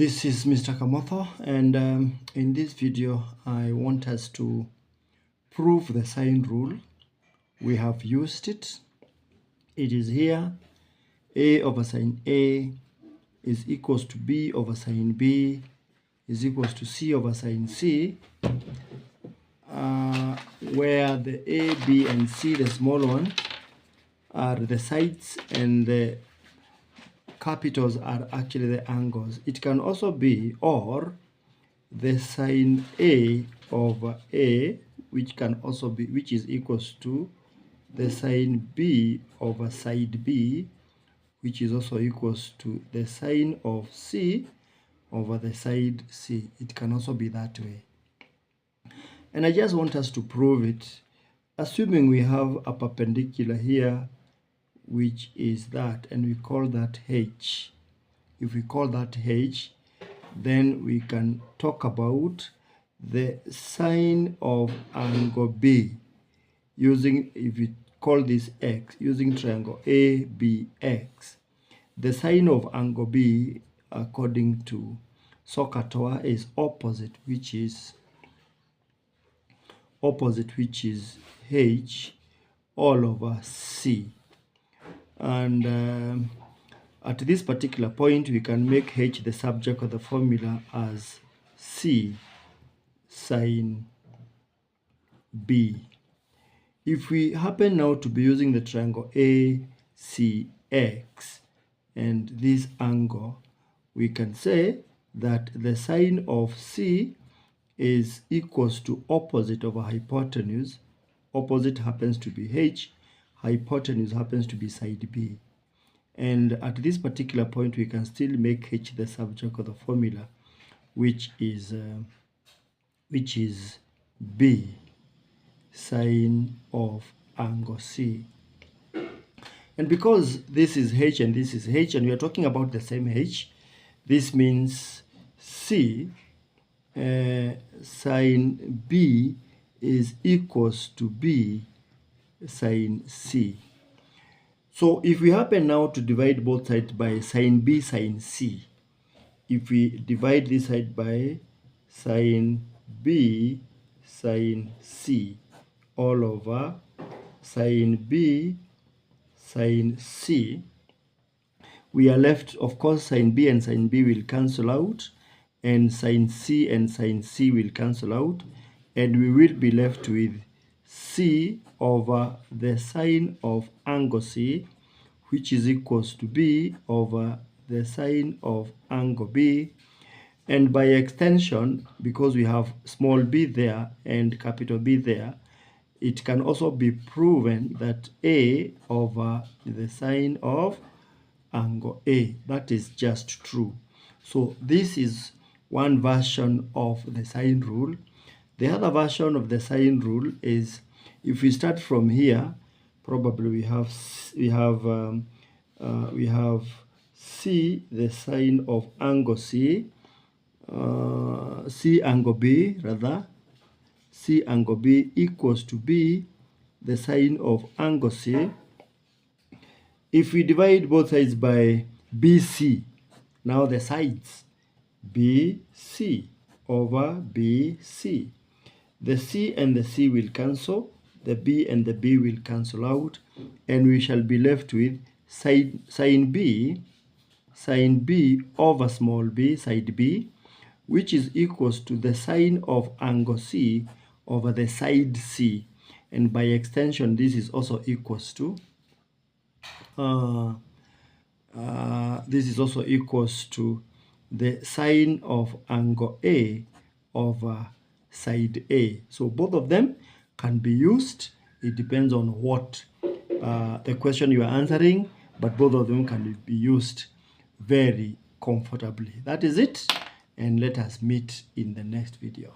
This is Mr. Kamotho, and in this video I want us to prove the sine rule. We have used it. It is here. A over sine A is equals to B over sine B is equals to C over sine C, where the A, B, and C, the small one, are the sides and the capitals are actually the angles. It can also be or the sine A over A, which can also be, which is equals to the sine B over side B, which is also equals to the sine of C over the side C. It can also be that way. And I just want us to prove it, assuming we have a perpendicular here, which is that, and we call that H. If we call that H, then we can talk about the sine of angle B using, if we call this X, using triangle ABX. The sine of angle B, according to Sokatoa, is opposite, which is H all over C. And at this particular point, we can make H the subject of the formula as C sine B. If we happen now to be using the triangle ACX and this angle, we can say that the sine of C is equals to opposite over hypotenuse. Opposite happens to be H, hypotenuse happens to be side B. And at this particular point, we can still make H the subject of the formula, which is B sine of angle C. And because this is H and this is H, and we are talking about the same H, this means C sine B is equals to B sine C. So if we happen now to divide both sides by sine B sine C, if we divide this side by sine B sine C all over sine B sine C, we are left, of course, sine B and sine B will cancel out, and sine C will cancel out, and we will be left with C over the sine of angle C, which is equals to B over the sine of angle B. And by extension, because we have small b there and capital B there, it can also be proven that A over the sine of angle A. That is just true. So this is one version of the sine rule. The other version of the sine rule is, if we start from here, probably we have C, the sine of angle C, C angle B rather, C angle B equals to B, the sine of angle C. If we divide both sides by BC, now the sides, BC over BC. The C and the C will cancel, the B and the B will cancel out, and we shall be left with sine B over small b, side B, which is equals to the sine of angle C over the side C. And by extension, this is also equals to the sine of angle A over side A. So both of them can be used. It depends on what the question you are answering, but both of them can be used very comfortably. That is it, and let us meet in the next video.